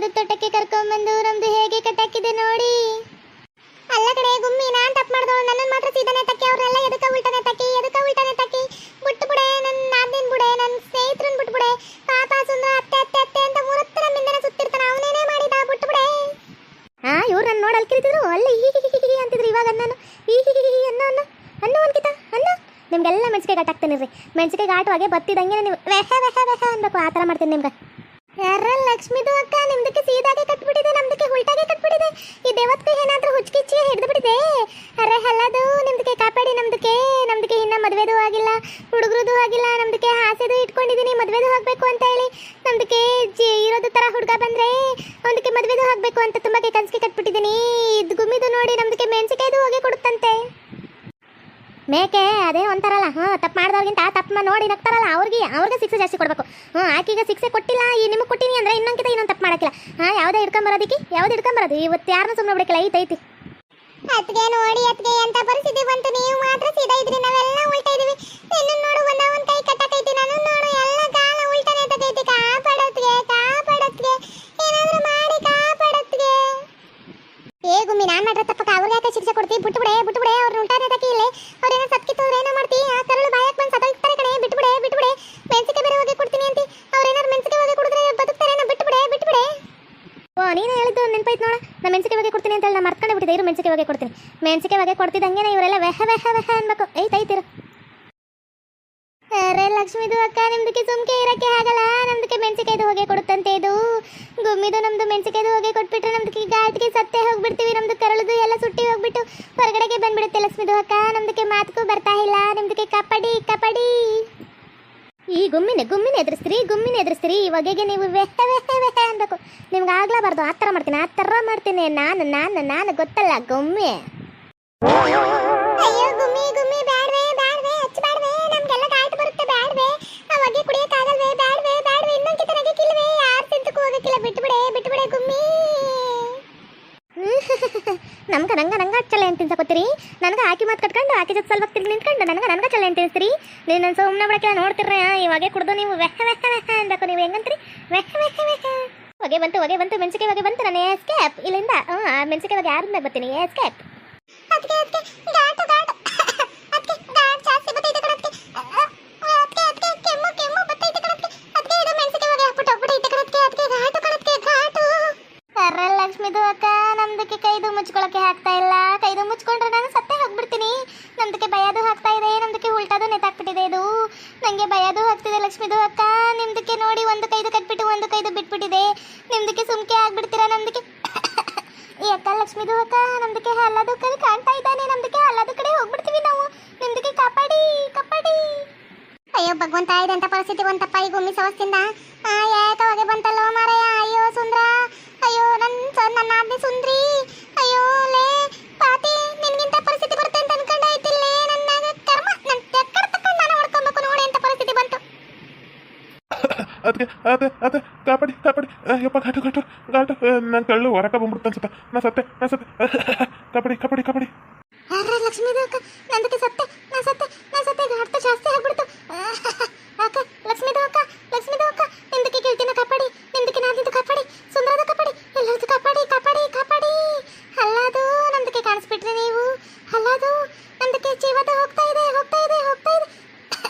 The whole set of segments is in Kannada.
ನಮ್ಮದು ತೋಟಕ್ಕೆ ಕರ್ಕೊಂಡ್ಬಂದು ನಮ್ದು ಹೇಗೆ ಕಟ್ಟಾಕಿದೆ ನೋಡಿ. ಅಲ್ಲ ಕಡೆ ಗುಮ್ಮಿ, ನಾನ್ ತಪ್ಪು ಮಾಡ್ದವಳು, ನನ್ನನ್ನು ಮಾತ್ರ ಸೀದಾನೆ ತಕ್ಕಿ, ಅವ್ರನ್ನೆಲ್ಲ ಎದಕ್ಕ ಉಲ್ಟಾನೆ ತಕ್ಕಿ ಬಿಟ್ಟು ಬಿಡೆ, ನನ್ನ ನಾದಿನ್ ಬಿಡೆ, ನನ್ನ ಸ್ನೇಹಿತರನ್ನ ಬಿಟ್ಟು ಬಿಡೆ. ಪಾಪ ಸುಂದರ ಅತ್ತೆ ಅತ್ತೆ ಅತ್ತೆ ಅಂತ ಮೂರತ್ತು ನಮ್ಮಿಂದನೇ ಸುತ್ತಿರ್ತಾನ, ಅವನೇನೇ ಮಾಡಿದ, ಬಿಟ್ಟು ಬಿಡೆ. ಇವ್ರು ನನ್ನ ನೋಡಿ ಅಲ್ಕಿರಿದ್ರು, ಅಲ್ಲಿ ಹೀಗೆ ಅಂತಿದ್ರು. ಇವಾಗ ನಾನು ಅನ್ನು ಅನ್ಕಿತ ಅನ್ನು ನಿಮ್ಗೆಲ್ಲ ಮೆಣಸಿಗೆ ಘಾಟ್ ಹಾಕ್ತೀನಿ ರೀ. ಮೆಣಸಿಗೆ ಘಾಟುವಾಗೆ ಬತ್ತಿದಂಗೆ ನೀವು ವೆಹ ವೆಹ ವೆಹ ಅನ್ಬೇಕು, ಆ ಥರ ಮಾಡ್ತೀನಿ ನಿಮ್ಗೆ. ಯಾರ ಲಕ್ಷ್ಮಿದು ಅಕ್ಕ, ನಿಮ್ದಕ್ಕೆ ಸೀದಾಗೆ ಕಟ್ಬಿಟ್ಟಿದೆ, ನಮ್ದಕ್ಕೆ ಉಲ್ಟಾಗೆ ಕಟ್ಬಿಟ್ಟಿದೆ. ಈ ದೇವತ್ಗೂ ಏನಾದ್ರೂ ಹುಚ್ಚಿಚ್ಚಿ ಹಿಡಿದು ಬಿಟ್ಟಿದೆ. ಅರೆ ಹಲ್ಲದು ನಿಮ್ದಕ್ಕೆ ಕಾಪಾಡಿ, ನಮ್ದಕ್ಕೆ ಇನ್ನ ಮದುವೆದು ಆಗಿಲ್ಲ, ಹುಡುಗರದು ಆಗಿಲ್ಲ, ನಮ್ದಕ್ಕೆ ಆಸೆದು ಇಟ್ಕೊಂಡಿದ್ದೀನಿ ಮದುವೆದು ಆಗಬೇಕು ಅಂತ ಹೇಳಿ. ನಮ್ದಕ್ಕೆ ಇರೋದು ಥರ ಹುಡುಗ ಬಂದರೆ ಅವನಕ್ಕೆ ಮದುವೆದು ಆಗಬೇಕು ಅಂತ ತುಂಬಾಗೆ ಕನ್ಸಿಗೆ ಕಟ್ಬಿಟ್ಟಿದ್ದೀನಿ. ಇದು ಗುಮ್ಮಿದು ನೋಡಿ ನಮ್ದಕ್ಕೆ ಮೆಣಸಿಕಾಯ್ದು ಹೋಗಿ ಕೊಡುತ್ತಂತೆ. ಮೇಕೆ ಅದೇ ಒಂಥರಲ್ಲ, ತಪ್ಪು ಮಾಡಿದವ್ರಿಗಿಂತ ತಪ್ಪು ನೋಡಿ ನಗ್ತಾರಲ್ಲ, ಅವ್ರಿಗೆ ಶಿಕ್ಷೆ ಜಾಸ್ತಿ ಕೊಡಬೇಕು. ಆಕಿಗೆ ಶಿಕ್ಷೆ ಕೊಟ್ಟಿಲ್ಲ, ಈ ನಿಮಗೆ ಕೊಟ್ಟಿನಿ ಅಂದರೆ ಇನ್ನೊಂದು ತಪ್ಪು ಮಾಡೋಕ್ಕಿಲ್ಲ. ಯಾವುದೇ ಹಿಡ್ಕೊಂಬರೋದು ಇವತ್ತು ಯಾರನ್ನೂ ಸುಮ್ಮನೆ ಬಿಡಕ್ಕಿಲ್ಲ. ಐತಿ ಅತ್ಗೆ ನೋಡಿ, ಅತ್ಗೆ ಎಂತ ಪರಿಸ್ಥಿತಿ ಬಂತು, ನೀವು ಮಾತ್ರ ಸೀದಾ ಇದ್ರಿ, ನಾವೆಲ್ಲ ಉಲ್ಟಾ ಇದೀವಿ. ಇನ್ನು ನೋಡು ಒಂದ್ ಕೈ ಕಟ್ಟಕೈತಿ, ನಾನು ನೋಡು ಎಲ್ಲ ಕಾಲ ಉಲ್ಟಾನೆ ತಗೈತಿ. ಕಾಪಾಡತ್ಗೆ ಏನಾದ್ರೂ ಮಾಡಿ ಕಾಪಾಡತ್ಗೆ. ಏ ಗುಮ್ಮಿ, ನಾನ್ ಮಾಡ್ರೆ ತಪ್ಪಕ, ಅವ್ರಿಗೆ ಯಾಕೆ ಶಿಕ್ಷೆ ಕೊಡ್ತಿ? ಬಿಟ್ಟು ಬಿಡೆ ಅವ್ರನ್ನ ಉಲ್ಟಾನೆ ತಕ್ಕಿ. ಇಲ್ಲೇ ಅವ್ರೇನೋ ಸತ್ಕಿತ್ತವ್ರು ಏನೋ ಮಾಡ್ತಿ, ಆ ಕರಳು ಬಾಯಕ್ ಬಂದು ಸತ್ತೋಗ್ತಾರೆ ಕಣೆ. ಬಿಟ್ಟು ಬಿಡೆ ಮೆಣಸಿಗೆ ಬೇರೆ ಹೋಗಿ ಕೊಡ್ತೀನಿ ಅಂತಿ, ಅವ್ರೇನಾದ್ರು ಮೆಣಸಿಗೆ ಹೋಗಿ ಕುಡಿದ್ರೆ ಬದುಕ್ತಾರೇನೋ. ಬಿಟ್ಟು ಬಿಡೆ. ಓ, ನೀನೇ ಹೇಳಿದ್ದು ನೆನಪೈತ್ ನೋಡ, ನಾ ಮೆಣಸಿಗೆ ಹೋಗಿ ಕೊಡ್ತೀನಿ ಅಂತ ಹೇಳಿ ನಾ ಮರ್ಕೊಂಡೆ ಬಿಟ್ಟಿದ್ದೆ. ಇರು ಮೆಣಸಿಗೆ ಹೋಗಿ ಕೊಡ್ತೀನಿ. ಮೆಣಸಿಗೆ ಹೋಗಿ ಕೊಡ್ತಿದ್ದಂಗೆ ಇವರೆಲ್ಲ ವೆಹ ಅನ್ಬೇಕು. ಐತಿರು. ಅರೆ ಲಕ್ಷ್ಮಿದು ಅಕ್ಕ, ನಿಮ್ದಕ್ಕೆ ಸುಮ್ಕೆ ಇರಕ್ಕೆ ಆಗಲ್ಲ, ನಮ್ದಕ್ಕೆ ಮೆಣಸಿಕಾಯ್ದು ಹೋಗಿ ಕೊಡುತ್ತಂತೆ. ಇದು ಗುಮ್ಮಿದು ನಮ್ದು ಮೆಣಸಿಕಾಯ್ದು ಹೋಗಿ ಕೊಟ್ಬಿಟ್ರೆ ನಮ್ದಕ್ಕೆ ಘಾಟಿಗೆ ಸತ್ತೇ ಹೋಗ್ಬಿಡ್ತೀವಿ. ನಮ್ದು ಕರಳುದು ಎಲ್ಲ ಸುಟ್ಟಿ ಹೋಗ್ಬಿಟ್ಟು ಹೊರಗಡೆಗೆ ಬಂದ್ಬಿಡುತ್ತೆ. ಲಕ್ಷ್ಮಿದು ಅಕ್ಕ, ನಮ್ದಕ್ಕೆ ಮಾತಕ್ಕೂ ಬರ್ತಾ ಇಲ್ಲ, ನಮ್ದಕ್ಕೆ ಕಪಡಿ. ಈ ಗುಮ್ಮಿನ ಎದುರಿಸ್ತೀರಿ. ಇವಾಗೆಗೆ ನೀವು ವೆಹ ಅನ್ಬೇಕು. ನಿಮ್ಗೆ ಆಗ್ಲಾಬಾರ್ದು, ಆ ಥರ ಮಾಡ್ತೀನಿ. ನಾನು ಗೊತ್ತಲ್ಲ ಗುಮ್ಮಿ. ಅಯ್ಯೋ ಗುಮ್ಮಿ ಬ್ಯಾಡ್ವೆ ಹಚ್ಚಬಾಡ್ವೆ, ನಮ್ಗೆಲ್ಲ ಗಾಟ್ ಬರುತ್ತೆ. ಬ್ಯಾಡ್ವೆ ಅವಾಗೆ ಕುಡಿಯಕ್ಕಾಗಲ್ವೇ? ಬ್ಯಾಡ್ವೆ ಇನ್ನೊಂದು ತನಗಿಲ್ವೇ? ಯಾರು ತಿಂತಕ್ಕೂ ಹೋಗಕ್ಕಿಲ್ಲ. ಬಿಟ್ಟುಬಿಡೆ ಗುಮ್ಮಿ. ನಂಗ ಚಲೆ ಅಂತ ತಿನ್ಸಕೊತೀರಿ. ನನಗೆ ಆಕಿ ಮಾತು ಕಟ್ಕೊಂಡು ಆಕಿ ಜೊತೆ ಸ್ವಲ್ಪ ತಿರ್ಗಿ ನಿಂತ್ಕೊಂಡು ನನಗೆ ಚಲೆ ಅಂತ ತಿನ್ಸ್ತೀರಿ. ನೀನು ಸುಮ್ಮನೆ ಬಿಡಕ್ಕೆಲ್ಲ ನೋಡ್ತಿರ್ರ. ಇವಾಗೆ ಕುಡ್ದು ನೀವು ವೆಹ ಅನ್ಬೇಕು. ನೀವು ಹೆಂಗಂತೀರಿ? ವೆಹ ಹೊಗೆ ಬಂತು ಮೆಣಸಿಗೆ ಹೊಗೆ ಬಂತು. ನಾನು ಎಸ್ಕೇಪ್ ಇಲ್ಲಿಂದ. ಮೆಣಸಿಗೆ ಹೊಗೆ ಯಾರಿಂದ ಬರ್ತೀನಿ? ಎಸ್ಕೇಪ್. ಅದಕ್ಕೆ ಘಾಟು ಜಾಸ್ತಿ ಬತ್ತೈತೆ ಕಣಕ್ಕೆ. ಅದಕ್ಕೆ ಕೆಮ್ಮು ಬತ್ತೈತೆ ಕಣಕ್ಕೆ. ಅದಕ್ಕೆ ಇದು ಮೆಣಸಿಗೆ ಹೊಗೆ ಹಾಕ್ಬಿಟ್ಟು ಕಣಕ್ಕೆ. ಅದಕ್ಕೆ ಘಾಟು. ಅರೆ ಲಕ್ಷ್ಮಿದು ಅಕ್ಕ, ನಮ್ದಕ್ಕೆ ಕೈದು ಮುಚ್ಕೊಳಕ್ಕೆ ಆಗ್ತಾ ಇಲ್ಲ. ಕೈದು ಮುಚ್ಕೊಂಡ್ರೆ ನಾನು ಸತ್ತೇ ಹೋಗ್ಬಿಡ್ತೀನಿ. ನಮ್ದಕ್ಕೆ ಭಯದು ಆಗ್ತಾ ಇದೆ, ನಮ್ದಕ್ಕೆ ಉಲ್ಟಾದು ನೆತ್ತಾಕ್ಬಿಟ್ಟಿದೆ. ಇದು ನಂಗೆ ಭಯದು ಆಗ್ತಿದೆ ಲಕ್ಷ್ಮಿದು ಅಕ್ಕ. ನಿಮ್ದಕ್ಕೆ ನೋಡಿ ಒಂದು ಕೈದು ಕಟ್ಬಿಟ್ಟು ಒಂದು ಕೈದು ಬಿಟ್ಬಿಟ್ಟಿದೆ. ನಿಮ್ದಕ್ಕೆ ಸುಮ್ಕೆ ಆಗ್ಬಿಡ್ತೀರಾ? ನಮ್ದಕ್ಕೆ ಈ ಅಕ್ಕ ಲಕ್ಷ್ಮಿದು ಅಕ್ಕ, ನಮ್ದಕ್ಕೆ ಹಲ್ಲದು ಕಡೆ ಕಾಣ್ತಾ ಇದ್ದಾನೆ. ನಮ್ದಕ್ಕೆ ಹಲ್ಲದು ಕಡೆ ಹೋಗ್ಬಿಡ್ತೀವಿ ನಾವು. ನಿಮ್ದಕ್ಕೆ ಕಾಪಾಡಿ. ಅಯ್ಯೋ ಭಗವಂತ, ಇದಂತ ಪರಿಸ್ಥಿತಿ ಬಂತಪ್ಪ ಈ ಗುಮ್ಮಿ ಸಮಸ್ಯೆಯಿಂದ. ಯಾಕವಾಗೆ ಬಂತಲ್ಲೋ ಮಾರಾಯ. ಅಯ್ಯೋ ಸುಂದ್ರ, ಅಯ್ಯೋ ನನ್ನ ಆದ್ನಿ ಸುಂದ್ರಿ. ಅಯ್ಯೋ ಲೇ ಪಾತಿ, ನಿನ್ಗಿಂತ ಪರಿಸ್ಥಿತಿ ಬರುತ್ತೆ ಅಂತ ಅನ್ಕೊಂಡಾಯ್ತಿಲ್ಲೇ. ನನ್ನ ಕರ್ಮ, ನನ್ನ ತೆಕ್ಕಡ ತಕೊಂಡು ನಾನು ಹೊಡ್ಕೊಬೇಕು ನೋಡಿ ಅಂತ ಪರಿಸ್ಥಿತಿ ಬಂತು. ಅದಕ್ಕೆ ಕಾಪಾಡಿ. ಯಪ್ಪ ಘಾಟು ನನ್ನ ಕಳ್ಳು ಹೊರಕ ಬಂದ್ಬಿಡ್ತು ಅನ್ಸುತ್ತೆ. ನಾ ಸತ್ತೆ ಕಾಪಾಡಿ. ಅರೆ ಲಕ್ಷ್ಮೀದು ಅಕ್ಕ, ನಂದಕ್ಕೆ ಸತ್ತೆ ಘಾಟ ಜಾಸ್ತಿ ಆಗ್ಬಿಡ್ತು. ಅಕ್ಕ ಲಕ್ಷ್ಮೀದು ಅಕ್ಕ, ನಿಮ್ದಕ್ಕೆ ಗೆಳತಿನ ಕಾಪಾಡಿ. ನಿಮ್ದಕ್ಕೆ ನಾದಿದ್ದು ಕಾಪಾಡಿ. ಸುಂದರದ ಕಾಪಾಡಿ. ಎಲ್ಲರದ್ದು ಕಾಪಾಡಿ. ಹಲ್ಲದು ನಮ್ದಕ್ಕೆ ಕಾಣಿಸ್ಬಿಟ್ರಿ ನೀವು. ಹಲ್ಲದು ನಮ್ದಕ್ಕೆ ಜೀವದ ಹೋಗ್ತಾ ಇದೆ.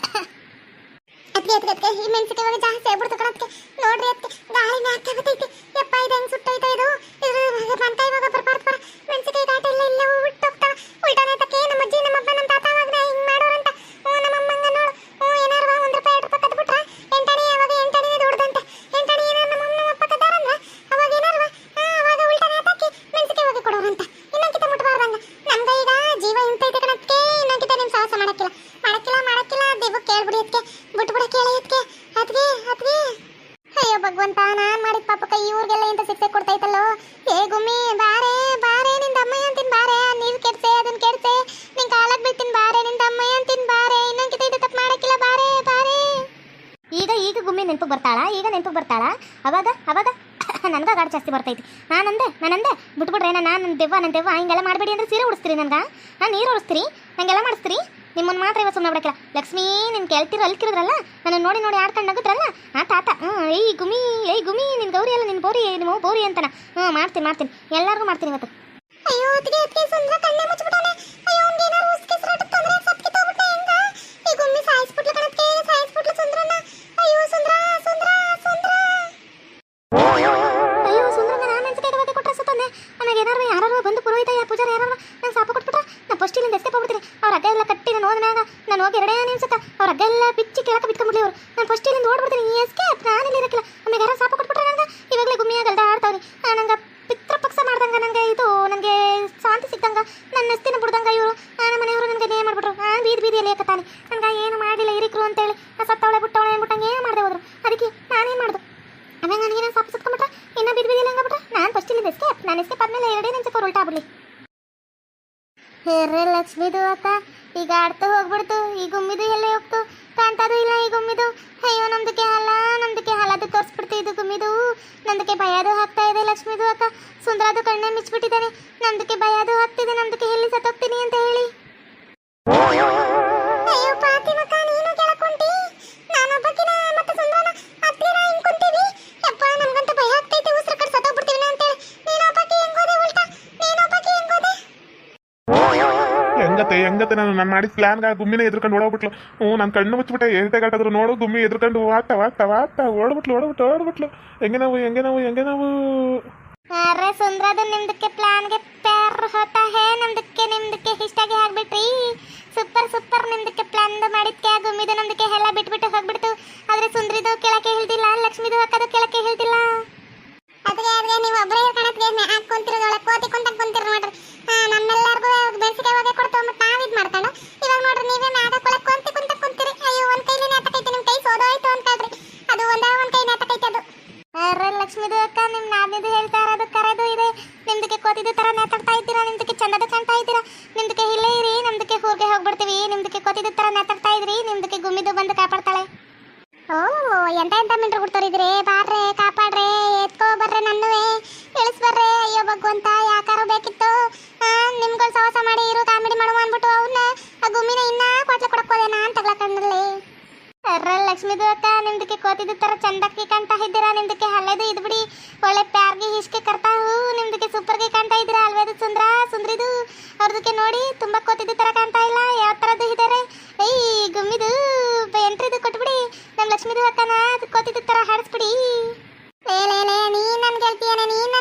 ಅದಕ್ಕೆ ಈ ಮೆಣಸಿಗೆ ಹೋಗಿ ಜಾಸ್ತಿ ಆಗ್ಬಿಡ್ತು ಕಣಕ್ಕೆ. ನೋಡ್ರಿ ಅದಕ್ಕೆ ಗಾಳಿ ಮ್ಯಾಕೆ ಬತ್ತೈತಿ. ಯಪ್ಪ ಇದು ಹೆಂಗ್ ಸುಟ್ಟೈತೆ ಇದು ಬಂತ. ಇವಾಗ ಬರ್ಬಾರ್ದು ಮೆಣಸಿಗೆ ಘಾಟ ಇಲ್ಲ ಬಿಟ್ಟು ಹೋಗ್ತಾಳ. ಉಲ್ಟಾನೆ ತಕ್ಕೆ ನಮ್ಮ ಅಜ್ಜಿ ನಮ್ಮಪ್ಪ ನಮ್ಮ ತಾತ ಅವಾಗ ಹಿಂಗ್ ಮಾಡೋರಂತ. ನಮ್ಮಮ್ಮಂಗ ನೋಡು, ಏನಾರು ₹1 2 ಕದ್ಬಿಟ್ರ ಎಂಟಣಿ ದೊಡ್ಡದಂತೆ. ಎಂಟಣಿ ಏನಾರು ನಮ್ಮಪ್ಪ ಕದ್ದಾರಂದ್ರ ಅವಾಗ ಏನಾರು ಅವಾಗ ಉಲ್ಟಾನೆ ತಕ್ಕಿ ಮೆಣಸಿಗೆ ಹೋಗಿ ಕೊಡೋರಂತ. ಇನ್ನೊಂಕಿತ ಮುಟ್ಬಾರ್ದಂಗ. ನಮ್ಗ ಈಗ ಜೀವ ಇಂತೈತೆ ಕಣಕ್ಕೆ. ಇನ್ನೊಂಕಿತ ನಿಮ್ ಸಾಹಸ ಮಾಡಕ್ಕಿಲ್ಲ. ದೇವು ಕೇಳ್ಬಿಡಿ ಅದಕ್ಕೆ. ಬಿಟ್ಬಿಡ ಕೇಳಿ ಅದಕ್ಕೆ. ಅಯ್ಯೋ ಭಗವಂತ, ನಾನ್ ಮಾಡಿದ ಪಾಪಕ್ಕ ಇವ್ರಿಗೆಲ್ಲ ಇಂತ ಶಿಕ್ಷೆ ಕೊಡ್ತೈತಲ್ಲೋ. ಏ ಗುಮ್ಮಿ ಬಾರೆ ನಿಂದ ಅಮ್ಮಯ್ಯ ಅಂತೀನಿ. ಬಾರೆ ನೀರು ಕೆಡ್ಸೆ, ಅದನ್ನ ಕೆಡ್ಸೆ, ನಿನ್ ಕಾಲಕ್ ಬೀಳ್ತೀನಿ. ಬಾರೆ ನಿಂದ ಅಮ್ಮಯ್ಯ ಅಂತೀನಿ. ಬಾರೆ ಇನ್ನೊಂದ್ಕಿತ ಇದು ತಪ್ಪು ಮಾಡಕ್ಕಿಲ್ಲ. ಬಾರೆ ಈಗ ಗುಮ್ಮಿ ನೆನಪು ಬರ್ತಾಳ. ಅವಾಗ ನನ್ಗ ಗಾಡಿ ಜಾಸ್ತಿ ಬರ್ತೈತಿ. ನಾನಂದೆ ಬಿಟ್ಬಿಡ್ರೆ. ನನ್ನ ದೆವ್ವ ಹಿಂಗೆಲ್ಲ ಮಾಡಬೇಡಿ ಅಂದ್ರೆ ಸೀರೆ ಉಡಿಸ್ತೀರಿ. ನಾನು ನೀರು ಉಡಿಸ್ತೀರಿ, ನಂಗೆಲ್ಲ ಮಾಡಿಸ್ತೀರಿ. ನಿಮ್ಮನ್ನು ಮಾತ್ರ ಇವತ್ತು ಸುಮ್ಮನೆ ಬಿಡಕ್ಕಿಲ್ಲ. ಲಕ್ಷ್ಮೀ ನಿನ್ ಕೇಳ್ತಿರೋ ಅಲ್ಕಿರೋದ್ರಲ್ಲ, ನನ್ನ ನೋಡಿ ನೋಡಿ ಆಡ್ಕೊಂಡು ನಗುದ್ರಲ್ಲ ಆ ತಾತ ಏಯ್ ಗುಮಿ ನಿನ್ ಗೌರಿ ಅಲ್ಲ ನಿನ್ ಬೋರಿ ನಿಮ್ಮ ಬೋರಿ ಅಂತನ. ಮಾಡ್ತೀನಿ ಎಲ್ಲರಿಗೂ ಮಾಡ್ತೀನಿ ಇವತ್ತು. ಅಯ್ಯೋ ಅದಕ್ಕೆ ಸುಂದ್ರ ಕಣ್ಣೆ ಮುಚ್ಚಿಬಿಟ್ಟಾನೆ. ಅಯ್ಯೋ ಅವನಿಗೇನಾರು ಉಸ್ಕಿಸ್ರಾಟಕ್ಕೆ ತೊಂದರೆ ಸತ್ಕಿತೋಗ್ಬಿಟ್ಟೆ ಹೆಂಗ? ಈ ಗುಮ್ಮಿ ಸಾಯಿಸ್ಬಿಟ್ಲು ಕಣಕ್ಕೆ, ಸಾಯಿಸ್ಬಿಟ್ಲು ಸುಂದ್ರನ. ಅಯ್ಯೋ ಸುಂದ್ರ ಅಯ್ಯೋ ಸುಂದ್ರಂಗ ನಾನು ಮೆಣಸಿನಕಾಯಿ ಬಗ್ಗೆ ಕೊಟ್ಟರೆ ಸುತ್ತಂದೆ. ನನಗೆ ಏನಾರು ಯಾರು ಬಂದು ಪುರೋಹಿತ ಯಾ ಪೂಜಾರಿ ಯಾರು ನಂಗೆ ಸಾಪ ಕೊಟ್ಬಿಟ್ರೆ ನಾ ಫಸ್ಟ್ ಇಲ್ಲಿಂದ ಎಸ್ಕೇಪ್ ಆಗ್ಬಿಡ್ತೀನಿ. ಅವ್ರ ಹಗ್ಗ ಎಲ್ಲ ಕಟ್ಟಿ ನಾನು ಹೋದ್ಮ್ಯಾಗ ನಾನು ಹೋಗಿ 2 ನಿಮಿಷಕ್ಕೆ ಅವ್ರ ಹಗ್ಗ ಎಲ್ಲ ಬಿಚ್ಚಿ ಕೆಳಕ್ಕೆ ಬಿಟ್ಕೊಂಡ್ಬಿಡ್ಲಿ ಅವ್ರು. ನಾನು ಫಸ್ಟ್ ಇಲ್ಲಿಂದ ಓಡ್ಬಿಡ್ತೀನಿ. ಎಸ್ಕೇಪ್ ನಾನು ಇಲ್ಲಿ ಇರಕ್ಕಿಲ್ಲ. ಆಮೇಲೆ ಯಾರೋ ಸಾಪ ಕೊಟ್ಬಿಟ್ರೆ ನಂಗೆ ಇವಾಗಲೇ ಗುಮ್ಮಿಯಾಗಲ್ದ ಆಡ್ತಾವ್ರಿ. ನಂಗೆ ಪಿತೃಪಕ್ಷ ಮಾಡ್ದಂಗ, ನನಗೆ ಶಾಂತಿ ಸಿಕ್ದಂಗ, ನನ್ನ ಎಸ್ತಿನ ಬಿಡ್ದಂಗ ಇವರು ನಮ್ಮ ಮನೆಯವರು ನನಗೆ ನೇಯ ಮಾಡ್ಬಿಟ್ರು. ಬೀದಿಯಲ್ಲಿ ಏಕತ್ತಾನೆ ನನಗೆ ಏನು ಮಾಡಿಲ್ಲ ಇರಿಕ್ರು ಅಂತೇಳಿ ಸತ್ತವಳೆ ಬಿಟ್ಟವಳೆ ಅಂದ್ಬಿಟ್ಟಂಗೆ ಏನು ಮಾಡಿದೆ ಹೋದ್ರು. ಅದಕ್ಕೆ ನಾನೇನು ಮಾಡ್ದು ಆಮೇಲೆ ನನಗೇನೋ ಸಾಪ ಸುತ್ಕೊಂಡ್ಬಿಟ್ರೆ ಇನ್ನೂ ಬೀದಿಯಲ್ಲಿ ಹಂಗಾಗ್ಬಿಟ್ರೆ ನಾನು ಫಸ್ಟ್ ಇಲ್ಲಿಂದ ಎಸ್ಕೇಪ್ ಆದ್ಮೇಲೆ 2 ನಿಮಿಷಕ್ಕೆ ಉಲ್ಟಾ ಆಗ್ಬಿಡ್ಲಿ. ಹೇರ್ರೆ ಲಕ್ಷ್ಮಿದು ಅಕ್ಕ ಈಗ ಆಡ್ತಾ ಹೋಗ್ಬಿಡ್ತು. ಈ ಗುಮ್ಮಿದು ಎಲ್ಲೇ ಹೋಗ್ತು ಕಾಣ್ತಾದು ಇಲ್ಲ. ಈ ಗುಮ್ಮಿದು ಅಯ್ಯೋ ನಮ್ದಕ್ಕೆ ಹಾಲದು ತೋರಿಸ್ಬಿಡ್ತು. ಇದು ಗುಮ್ಮಿದು ನಮ್ದಕ್ಕೆ ಭಯದು ಆಗ್ತಾ ಇದೆ. ಲಕ್ಷ್ಮಿದು ಅಕ್ಕ ಸುಂದರದು ಕಣ್ಣೆ ಮಿಚ್ಬಿಟ್ಟಿದ್ದಾನೆ. ನಮ್ದಕ್ಕೆ ಭಯದು ಆಗ್ತಿದೆ. ನಮ್ದಕ್ಕೆ ಎಲ್ಲಿ ಸತ್ತೋಗ್ತೀನಿ ಅಂತ ಹೇಳಿ. ಅಯ್ಯೋ ಪಾತಿಮಕ್ಕ ನೀನು ಕೆಳಕೊಂಟಿ, ನಾನೊಬ್ಬಕಿನ ಮತ್ತೆ ಸುಂದರನ ಹತ್ತಿರ ಹಿಂಕೊಂತೀವಿ. ಯಪ್ಪ ನಮ್ಗಂತ ಭಯ ಆಗ್ತೈತೆ. ಉಸ್ರ ಕಡೆ ಸತ್ತೋಗ್ಬಿಡ್ತೀವಿ ಅಂತೇಳಿ ನೀನೊಬ್ಬಕಿ ಹೆಂಗೋದೆ ಉಲ್ಟಾ, ನೀನೊಬ್ಬಕಿ ಹೆಂಗೋದೆ ಹೆಂಗತ್ತೆ ನಾನು ಮಾಡಿದ ಪ್ಲಾನ್ಗೆ ಗುಮ್ಮಿನ ಎದ್ರುಕೊಂಡು ಓಡೋಗ್ಬಿಟ್ಲು. ನಾನು ಕಣ್ಣು ಮುಚ್ಚಿಬಿಟ್ಟೆ. ಏಟೆಗಾಟಾದ್ರು ನೋಡು ಗುಮ್ಮಿ ಎದ್ರುಕೊಂಡು ವಾಟ ಓಡ್ಬಿಟ್ಲು. ಹೆಂಗೆ ನಾವು ಅರೆ ಸುಂದ್ರದು ನಿಮ್ದಕ್ಕೆ ಪ್ಲಾನ್ಗೆ ಪ್ಯಾರ್ ಹೋತಾ ಹೇ. ನಿಮ್ದಕ್ಕೆ ಇಷ್ಟಾಗಿ ಆಗ್ಬಿಟ್ರಿ. ಸೂಪರ್ ನಿಮ್ದಕ್ಕೆ ಪ್ಲಾನ್ ಮಾಡಿದ್ಕೆ ಗುಮ್ಮಿದು ನಮ್ದಕ್ಕೆ ಎಲ್ಲ ಬಿಟ್ಬಿಟ್ಟು ಹೋಗ್ಬಿಡ್ತು. ಆದ್ರೆ ಸುಂದ್ರಿದು ಕೆಳಕ್ಕೆ ಹೇಳ್ತಿಲ್ಲ, ಲಕ್ಷ್ಮಿದು ಅಕ್ಕದು ಕೆಳಕ್ಕೆ ಹೇಳ್ತಿಲ್ಲ. ಅದ್ಗೆ ನೀವು ಒಬ್ಬರೇ ಕಣಕ್ಕೆ ಹಾಕೊಂತಿರೋದೊಳಗೆ ಕೋತಿ ಕುಂತಿರೋ ನೋಡ್ರಿ. ನಮ್ಮೆಲ್ಲರಿಗೂ ಬೆನ್ಸಿಗೆ ಹೋಗಿ ಕೊಡ್ತು ಅಂದ್ಬಿಟ್ಟು ನಾವು ಇದು ಮಾಡ್ಕೊಂಡು ಇವಾಗ ನೋಡ್ರಿ ನೀವೇ ಮ್ಯಾಗ ಕೊಲಕ್ಕೆ ಕುಂತಿರಿ. ಅಯ್ಯೋ ಒಂದ್ ಕೈಲಿ ನೇತಕೈತೆ, ನಿಮ್ ಕೈ ಸೋದೋಯ್ತು ಅನ್ಕೊಳ್ರಿ. ಅದು ಒಂದ್ ಕೈ ನೇತಕೈತೆ ಅದು. ಅರೆ ಲಕ್ಷ್ಮಿದು ಅಕ್ಕ ನಿಮ್ ನಾದಿದು ಹೇಳ್ತಾ ಇರೋದು ಕರೆದು ಇದೆ. ನಿಮ್ದಕ್ಕೆ ಕೋತಿದು ತರ ನೇತಾಡ್ತಾ ಇದ್ದೀರಾ, ನಿಮ್ದಕ್ಕೆ ಚಂದದ ಕಾಣ್ತಾ ಇದ್ದೀರಾ. ನಿಮ್ದಕ್ಕೆ ಇಲ್ಲೇ ಇರಿ, ನಮ್ದಕ್ಕೆ ಊರ್ಗೆ ಹೋಗ್ಬಿಡ್ತೀವಿ. ನಿಮ್ದಕ್ಕೆ ಕೋತಿದು ತರ ನೇತಾಡ್ತಾ ಇದ್ರಿ, ನಿಮ್ದಕ್ಕೆ ಗುಮ್ಮಿದು ಬಂದು ಕಾಪಾಡ್ತಾಳೆ. ಓ ಎಂತ ಮಿಂಟ್ರು ಬಿಡ್ತೋರಿದ್ರಿ. ಬಾರ್ರೆ ಕಾಪಾಡ್ರೆ ಎತ್ಕೋ ಬರ್ರೆ ನನ್ನುವೆ ಇಳಿಸ್ಬರ್ರೆ. ಅಯ್ಯೋ ಭಗವಂತ ಯಾಕಾರು ಬೇಕಿತ್ತು. ನಿಮ್ಗಳು ಸವಾಸ ಮಾಡಿ ಇರು ಕಾಮಿಡಿ ಮಾಡುವ ಅಂದ್ಬಿಟ್ಟು ಅವನ್ನ ಆ ಗುಮ್ಮಿನ ಇನ್ನ ಕೊಟ್ಲೆ ಕೊಡಕ್ಕೋದೆ ನಾನ್ ತಗ್ಲಕಣ್ಣಲ್ಲಿ. ಅರ್ರ ಲಕ್ಷ್ಮಿದು ಅಕ್ಕ ನಿಮ್ದಕ್ಕೆ ಕೋತಿದ್ದು ತರ ಚಂದಕ್ಕೆ ಕಾಣ್ತಾ ಇದ್ದೀರಾ. ನಿಮ್ದಕ್ಕೆ ಹಲ್ಲೆದು ಇದು ಬಿಡಿ ಒಳ್ಳೆ ಪ್ಯಾರ್ಗೆ ಹಿಸ್ಕೆ ಕರ್ತಾ ನಿಮ್ದಕ್ಕೆ ಸೂಪರ್ಗೆ ಕಾಣ್ತಾ ಇದ್ದೀರಾ. ಅಲ್ವೇದು ಸುಂದ್ರಿದು ಅವ್ರದಕ್ಕೆ ನೋಡಿ ತುಂಬಾ ಕೋತಿದ್ದು ತರ ಕಾಣ್ತಾ ಇಲ್ಲ. ಯಾವ ತರದ್ದು ಇದಾರೆ. ಏಯ್ ಗುಮ್ಮಿದು ಎಂಟ್ರಿದು ಕೊಟ್ಬಿಡಿ. ನಮ್ಮ ಲಕ್ಷ್ಮಿದು ಅಕ್ಕನ ಕೋತಿದ್ದು ತರ ಹಾಡಿಸ್ಬಿಡಿ. ನೀನ್ ನನ್ ಗೆಲ್ತೀಯನ, ನೀನ್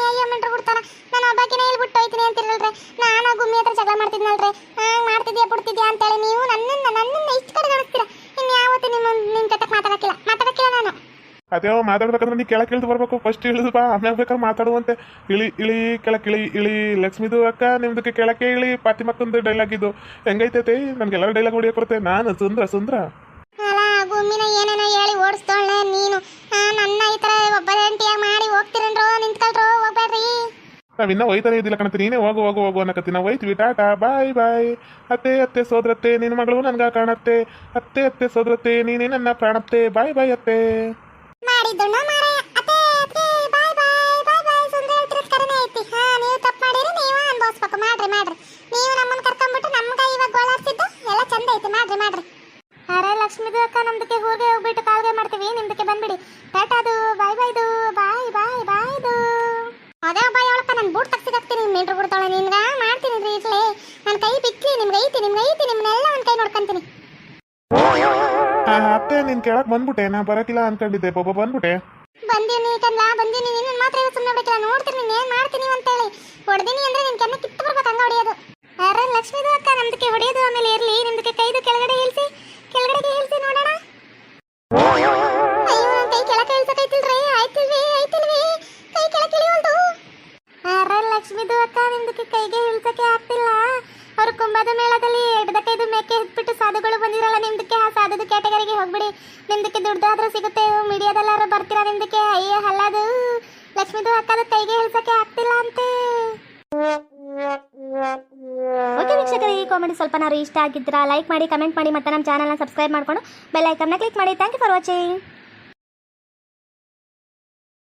ಅಯ್ಯೋ ಮಿಂಟ್ರು ಬಿಡ್ತಾನ. ನಾನು ಒಬ್ಬಾಕಿನ ಇಲ್ಲಿ ಬಿಟ್ಟು ಹೋಯ್ತೀನಿ ಅಂತಿರಲ್ರಿ. ನಾನು ಗುಮ್ಮಿ ಹತ್ರ ಜಗಳ ಮಾಡ್ತಿದ್ನಲ್ರಿ. ಮಾಡ್ತಿದ್ಯಾ ಬಿಡ್ತಿದ್ಯಾ ಅಂತೇಳಿ ನೀವು ನನ್ನನ್ನ ಇಷ್ಟು ಕಡೆ ಕಾಣಿಸ್ತೀರಾ. ಇನ್ಯಾವತ್ತು ನಿಮ್ ಜೊತೆಗೆ ಮಾತಾಡಕ್ಕಿಲ್ಲ ನಾನು. ಅದೇ ಮಾತಾಡ್ಬೇಕಂದ್ರೆ ನೀ ಕೆಳಕ್ಕೆ ಇಳಿದು ಬರ್ಬೇಕು. ಫಸ್ಟ್ ಇಳಿದು ಬಾ, ಆಮ್ಯಾಗ ಬೇಕಾದ್ರೆ ಮಾತಾಡುವಂತೆ. ಇಳಿ ಕೆಳಕ್ಕೆ ಇಳಿ. ಲಕ್ಷ್ಮಿದು ಅಕ್ಕ ನಿಮ್ದಕ್ಕೆ ಕೆಳಕ್ಕೆ ಇಳಿ. ಪಾತಿಮಕ್ಕಂದು ಡೈಲಾಗ್ ಇದು ಹೆಂಗೈತೈತೆ? ನನ್ಗೆಲ್ಲ ಡೈಲಾಗ್ ಹೊಡಿಯಕ್ಕೆ ಬರುತ್ತೆ. ನಾನು ಸುಂದ್ರ ಅಲ್ಲ ಗುಮ್ಮಿನ ಏನೇನೋ ಹೇಳಿ ಓಡಿಸ್ತೋಳೆ ನೀನು. ನನ್ನ ಈ ತರ ಒಬ್ಬ ಗಂಟೆಯಾಗಿ ಮಾಡಿ ಹೋಗ್ತೀರೇನ್ರೋ, ನಿಂತ್ಕೊಳ್ರೋ, ಹೋಗ್ಬೇಡ್ರಿ. ನಾವಿನ್ನ ಒಯ್ತಾನೆ ಇದ್ದಿಲ್ಲ ಕಣತ್ತೆ. ನೀನೇ ಹೋಗು ಅನ್ನಕತ್ತಿ. ನಾವು ಒಯ್ತೀವಿ. ಟಾಟಾ ಬಾಯ್. ಅತ್ತೆ ಸೋದರತ್ತೆ ನಿನ್ನ ಮಗಳು ನನ್ಗ ಕಾಣತ್ತೆ. ಅತ್ತೆ ಸೋದರತ್ತೆ ನೀನೇ ನನ್ನ ಪ್ರಾಣತ್ತೆ. ಬಾಯ್ ಅತ್ತೆ. ಮಾಡಿದ್ದುಣ್ಣ ಮಾರಾಯ. ಅತ್ತೆ ಬಾಯ್ ಸುಂದರ ತಿರಸ್ಕರನೇ ಐತಿ. ನೀವು ತಪ್ಪು ಮಾಡಿರಿ, ನೀವು ಅನ್ಭವಿಸ್ಬೇಕು. ಮಾಡ್ರಿ ನೀವು ನಮ್ಮನ್ನ ಕರ್ಕೊಂಡ್ಬಿಟ್ಟು ನಮ್ಗ ಇವಾಗ ಗೋಳಾಡ್ಸಿದ್ದು ಎಲ್ಲ ಚಂದ ಐತಿ. ಮಾಡ್ರಿ ಅರೆ ಲಕ್ಷ್ಮಿದು ಅಕ್ಕ ನಮ್ದಕ್ಕೆ ಊರಿಗೆ ಹೋಗ್ಬಿಟ್ಟು ಕಾಲ್ಗೆ ಮಾಡ್ತೀವಿ. ನಿಮ್ದಕ್ಕೆ ಬಂದ್ಬಿಡಿ. ಟಾಟಾದು ಬಾಯ್ದು. ಅದೇ ಬಾಯ್ ಅವಳಕ್ಕ ನಾನು ಬೂಟ್ ತಗ್ಸಿದಾಕ್ತೀನಿ. ಮೀಟ್ರ್ ಬಿಡ್ತಾಳೆ ನಿನ್ಗ ಮಾಡ್ತೀನಿ ರೀ ಇಟ್ಲೆ. ನನ್ನ ಕೈ ಬಿಕ್ಕಿ ನಿಮ್ಗೆ ಐತಿ ನಿಮ್ನೆಲ್ಲ ಒಂದು ಕೈ ನೋಡ್ಕೊಂತೀನಿ. ಅತ್ತೆ ನೀನ್ ಕೆಳಕ್ ಬಂದ್ಬಿಟ್ಟೆ. ನಾ ಬರಕಿಲ್ಲ ಅನ್ಕೊಂಡಿದ್ದೆ. ಬಂದ್ಬಿಟ್ಟೆ. ಬಂದೀನಿ ನಿನ್ನ ಮಾತ್ರ ಸುಮ್ಮನೆ ಬಿಡಕ್ಕಿಲ್ಲ. ನೋಡ್ತೀನಿ ನೀನು ಏನ್ ಮಾಡ್ತೀನಿ ಅಂತೇಳಿ. ಹೊಡೆದೀನಿ ಅಂದ್ರೆ ನಿನ್ ಕೆನ್ನ ಕಿತ್ತು ಬರ್ಬೇಕು ಹಂಗ ಹೊಡೆಯೋದು. ಅರೆ ಲಕ್ಷ್ಮಿದು ಅಕ್ಕ ನಮ್ದಕ್ಕೆ ಹೊಡೆಯೋದು ಆಮೇಲೆ ಇರ್ಲಿ. ನಿಮ್ದಕ್ಕೆ ಕೈದು ಕೆಳಗಡೆ ಇಳಿಸಿ ನೋಡೋಣ. ಅಯ್ಯೋ ನನ್ನ ಕೈ ಕೆಳಗೆ ಇಳಿಸಕೈತಿಲ್ರಿ. ಆಯ್ತಿಲ್ವಿ ಕೈ ಕೆಳಗೆ ಇಳಿಯೋದು. ಅರೆ ಲಕ್ಷ್ಮಿದು ಅಕ್ಕ ನಿಮ್ದಕ್ಕೆ ಕೈಗೆ ಇಳಿಸಕ್ಕೆ ಆಗ್ತಿಲ್ಲ. ಅವ್ರ ಕುಂಭದ ಮೇಳದಲ್ಲಿ 2 ಮೇಕೆ ಎತ್ಬಿಟ್ಟು ಸಾಧುಗಳು ಬಂದಿರಲ್ಲ. ನಿಮ್ದಕ್ಕೆ ಆ ಸಾಧುದು ಕ್ಯಾಟಗರಿಗೆ ಹೋಗ್ಬಿಡಿ. ನಿಮ್ದಕ್ಕೆ ದುಡ್ಡಾದ್ರೂ ಸಿಗುತ್ತೆ. ಮೀಡಿಯಾದಲ್ಲಾರು ಬರ್ತೀರಾ. ನಿಮ್ದಕ್ಕೆ ಅಯ್ಯೋ ಹಲ್ಲದು ಲಕ್ಷ್ಮಿದು ಅಕ್ಕದ ಕೈಗೆ ಇಳಿಸಕ್ಕೆ ಆಗ್ತಿಲ್ಲ ಅಂತೆ. ಓಕೆ ವೀಕ್ಷಕರೇ, ಈ ಕಾಮಿಡಿ ಸ್ವಲ್ಪನಾರು ಇಷ್ಟ ಆಗಿದ್ದೀರಾ ಲೈಕ್ ಮಾಡಿ, ಕಮೆಂಟ್ ಮಾಡಿ, ಮತ್ತು ನಮ್ಮ ಚಾನಲ್ನ ಸಬ್ಸ್ಕ್ರೈಬ್ ಮಾಡ್ಕೊಂಡು ಬೆಲ್ ಐಕನ್ನ ಕ್ಲಿಕ್ ಮಾಡಿ. Thank you for watching.